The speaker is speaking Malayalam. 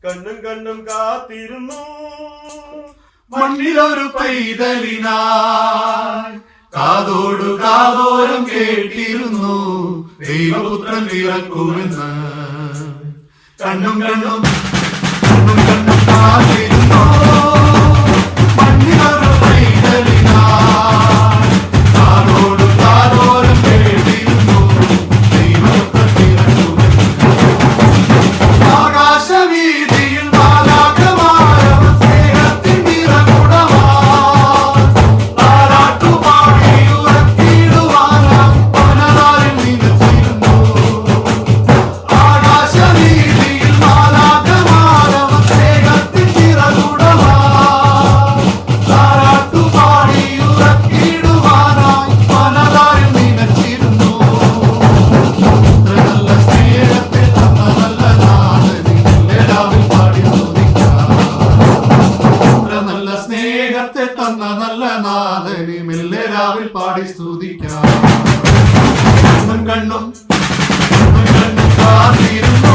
കണ്ണും കണ്ണും കാത്തിരുന്നു മണ്ണിലൊരു പൈതലിനായി കാതോടു കാതോരം കേട്ടിരുന്നു ദൈവപുത്രൻ പിറക്കുമെന്ന് കണ്ണും കണ്ണും കണ്ണും കണ്ണും കാത്തിരുന്നു മണ്ണിലൊരു പൈതലിനായി കാതോടു കാതോരം കേട്ടിരുന്നു ദൈവപുത്രൻ പിറക്കുമെന്ന് ആകാശവീതിയിൽ മാലാഖമാരവർ സ്നേഹത്തിൻ നിറകുടമായി താരാട്ടുപാടി ഉറക്കിടുവാനായി പനതാരിൽ നിലച്ചിരുന്നു. ആകാശവീതിയിൽ മാലാഖമാരവർ സ്നേഹത്തിൻ നിറകുടമായി താരാട്ടുപാടി ഉറക്കിടുവാനായി പനതാരിൽ നിലച്ചിരുന്നു. നല്ല സ്നേഹത്തെ തന്ന നല്ല നാഥനെ മെല്ലെ രാവിൽ പാടി സ്തുതിക്കാം. കണ്ണും കണ്ണും കാത്തിരുന്നു